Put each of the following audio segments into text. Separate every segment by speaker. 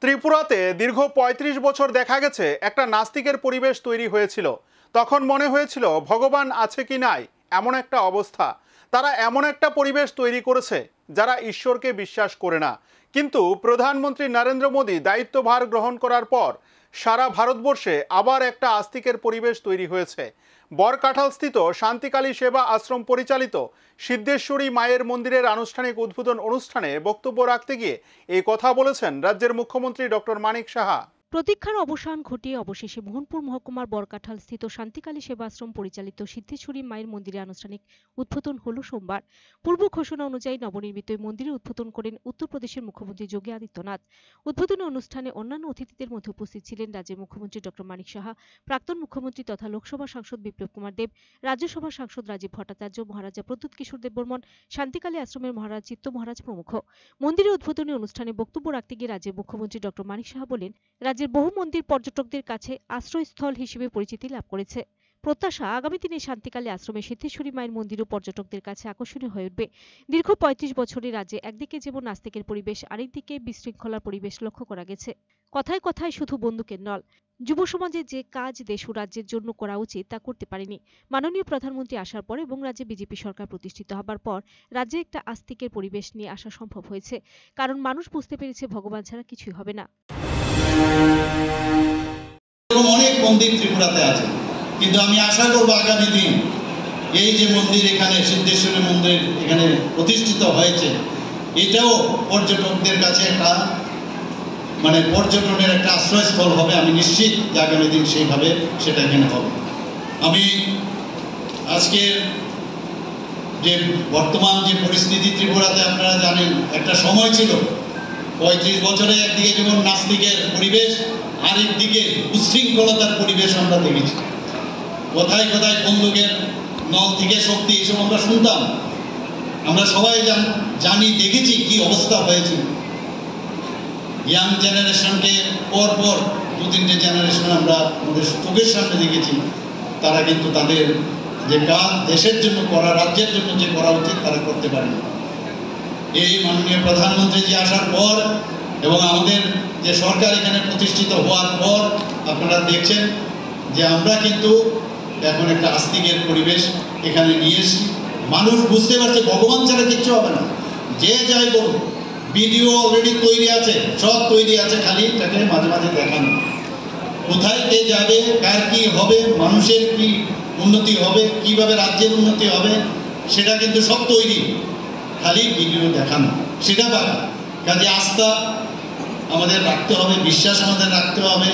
Speaker 1: ত্রিপুরাতে দীর্ঘ ৩৫ বছর দেখা গেছে একটা নাস্তিকের পরিবেশ তৈরি হয়েছিল। তখন মনে হয়েছিল ভগবান আছে কি নাই এমন একটা অবস্থা। তারা এমন একটা পরিবেশ তৈরি করেছে যারা ঈশ্বরকে বিশ্বাস করে না। কিন্তু প্রধানমন্ত্রী নরেন্দ্র মোদী দায়িত্বভার গ্রহণ করার পর সারা ভারতবর্ষে আবার একটা আস্তিকের পরিবেশ তৈরি হয়েছে। বরকাঠালস্থিত শান্তিকালী সেবা আশ্রম পরিচালিত সিদ্ধেশ্বরী মায়ের মন্দিরের আনুষ্ঠানিক উদ্বোধন অনুষ্ঠানে বক্তব্য রাখতে গিয়ে এই কথা বলেছেন রাজ্যের মুখ্যমন্ত্রী ডক্টর মানিক সাহা।
Speaker 2: প্রতীক্ষার অবসান ঘটিয়ে অবশেষে মোহনপুর মহকুমার বরকাঠাল স্থিত শান্তিকালী সেবা আশ্রম পরিচালিত সিদ্ধেশ্বরী মায়ের মন্দিরে আনুষ্ঠানিক উদ্বোধন হল সোমবার। পূর্ব ঘোষণা অনুযায়ী নবনির্মিত এই মন্দিরে উদ্বোধন করেন উত্তরপ্রদেশের মুখ্যমন্ত্রী যোগী আদিত্যনাথ। উদ্বোধনী অনুষ্ঠানে অন্যান্য অতিথিদের মধ্যে উপস্থিত ছিলেন রাজ্যের মুখ্যমন্ত্রী ডক্টর মানিক সাহা, প্রাক্তন মুখ্যমন্ত্রী তথা লোকসভা সাংসদ বিপ্লব কুমার দেব, রাজ্যসভার সাংসদ রাজীব ভট্টাচার্য, মহারাজা প্রদ্যুৎ কিশোর দেববর্মন, শান্তিকালী আশ্রমের মহারাজ চিত্ত মহারাজ প্রমুখ। মন্দিরের উদ্বোধনী অনুষ্ঠানে বক্তব্য রাখতে গিয়ে রাজ্যের মুখ্যমন্ত্রী ডক্টর মানিক সাহা বলেন, রাজ্যের বহু মন্দির পর্যটকদের কাছে আশ্রয়স্থল হিসেবে পরিচিতি লাভ করেছে। প্রত্যাশা আগামী দিনে শান্তিকালী আশ্রমে সিদ্ধেশ্বরী মায়ের মন্দিরও পর্যটকদের কাছে আকর্ষণীয় হয়ে উঠবে। দীর্ঘ ৩৫ বছরে রাজ্যে একদিকে যেমন নাস্তিকের পরিবেশ, আরেকদিকে বিশৃঙ্খলার পরিবেশ লক্ষ্য করা গেছে। কথায় কথায় শুধু বন্দুকের নল। যুব সমাজের যে কাজ দেশ ও রাজ্যের জন্য করা উচিত তা করতে পারেনি। মাননীয় প্রধানমন্ত্রী আসার পর এবং রাজ্যে বিজেপি সরকার প্রতিষ্ঠিত হবার পর রাজ্যে একটা আস্তিকের পরিবেশ নিয়ে আসা সম্ভব হয়েছে। কারণ মানুষ বুঝতে পেরেছে ভগবান ছাড়া কিছুই হবে না।
Speaker 3: অনেক মন্দির ত্রিপুরাতে আছে, কিন্তু আমি আশা করব আগামী দিন এই যে মন্দির এখানে সিদ্ধেশ্বরী মন্দির এখানে প্রতিষ্ঠিত হয়েছে, এটাও পর্যটকদের কাছে একটা পর্যটনের একটা আশ্রয়স্থল হবে। আমি নিশ্চিত যে আগামী দিন সেইভাবে সেটা এখানে হবে। আমি আজকে যে বর্তমান যে পরিস্থিতি ত্রিপুরাতে আপনারা জানেন, একটা সময় ছিল ৩৫ বছরে একদিকে যেমন নাস্তিকের পরিবেশ, আরেকদিকে উচ্ছৃঙ্খলতার পরিবেশ আমরা দেখেছি। কোথায় কোথায় বন্দুকের নল থেকে শক্তি এসব আমরা শুনতাম। আমরা সবাই জানি, দেখেছি কি অবস্থা হয়েছিল। ইয়াং জেনারেশনকে পর ২-৩টে জেনারেশন আমরা আমাদের চোখের সামনে দেখেছি। তারা কিন্তু তাদের যে কাজ দেশের জন্য করা, রাজ্যের জন্য যে করা উচিত তারা করতে পারেনি। এই মাননীয় প্রধানমন্ত্রী যে আসার পর এবং আমাদের যে সরকার এখানে প্রতিষ্ঠিত হওয়ার পর আপনারা দেখছেন যে আমরা কিন্তু এখন একটা আস্তিকের পরিবেশ এখানে নিয়ে এসেছি। মানুষ বুঝতে পারছে ভগবান ছাড়া কিচ্ছু হবে না। যে যাই বলুন, ভিডিও অলরেডি তৈরি আছে, সব তৈরি আছে, খালি তাকে মাঝে মাঝে দেখানো। কোথায় কে যাবে, কার কি হবে, মানুষের কি উন্নতি হবে, কিভাবে রাজ্যের উন্নতি হবে, সেটা কিন্তু সব তৈরি, খালি ভিডিও দেখানো সেটা বাকি। কাজে আস্থা আমাদের রাখতে হবে, বিশ্বাস আমাদের রাখতে হবে।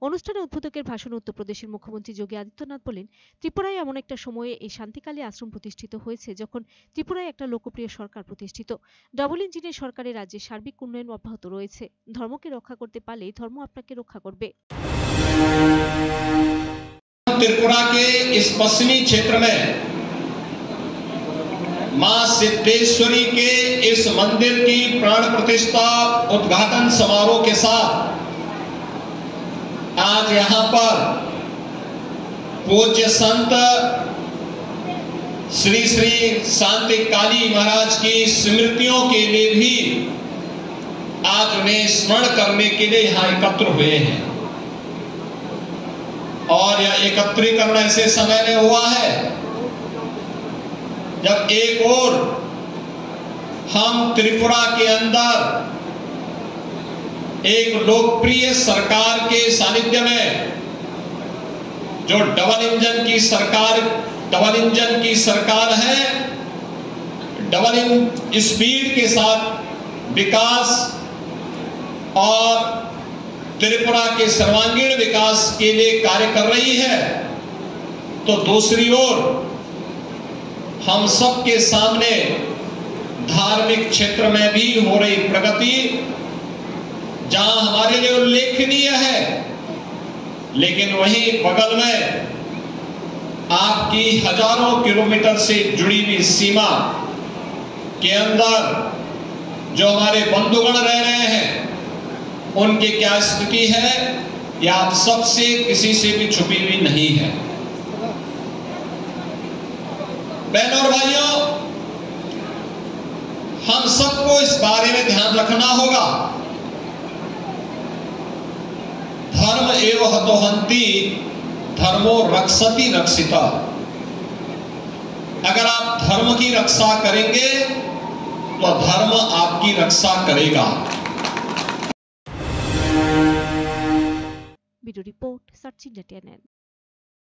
Speaker 2: অনুষ্ঠানে উদ্বোধকের ভাষণে উত্তরপ্রদেশের মুখ্যমন্ত্রী যোগী আদিত্যনাথ বলেন, ত্রিপুরায় এমন একটা সময়ে এই শান্তিকালী আশ্রম প্রতিষ্ঠিত হয়েছে যখন ত্রিপুরায় একটা লোকপ্রিয় সরকার প্রতিষ্ঠিত। ডাবল ইঞ্জিনের সরকারের রাজ্যে সার্বিক উন্নয়ন অব্যাহত রয়েছে। ধর্মকে রক্ষা করতে পারলেই ধর্ম আপনাকে রক্ষা করবে।
Speaker 4: त्रिपुरा के इस पश्चिमी क्षेत्र में मां सिद्धेश्वरी के इस मंदिर की प्राण प्रतिष्ठा उद्घाटन समारोह के साथ आज यहां पर पूज्य संत श्री श्री शांति काली महाराज की स्मृतियों के लिए भी आज उन्हें स्मरण करने के लिए यहां एकत्र हुए हैं। और यह एकत्रीकरण ऐसे समय में हुआ है जब एक और हम त्रिपुरा के अंदर एक लोकप्रिय सरकार के सानिध्य में जो डबल इंजन की सरकार है, डबल स्पीड के साथ विकास और त्रिपुरा के सर्वांगीण विकास के लिए कार्य कर रही है, तो दूसरी ओर हम सबके सामने धार्मिक क्षेत्र में भी हो रही प्रगति जहां हमारे लिए उल्लेखनीय है, लेकिन वहीं बगल में आपकी हजारों किलोमीटर से जुड़ी हुई सीमा के अंदर जो हमारे बंधुगण रह रहे हैं, उनकी क्या स्थिति है, यह आप सबसे किसी से भी छुपी हुई नहीं है। बहनों और भाइयों, हम सबको इस बारे में ध्यान रखना होगा। धर्म एव हतोहंति धर्मो रक्षति रक्षिता। अगर आप धर्म की रक्षा करेंगे तो धर्म आपकी रक्षा करेगा।
Speaker 2: Bureau report, search India TNN।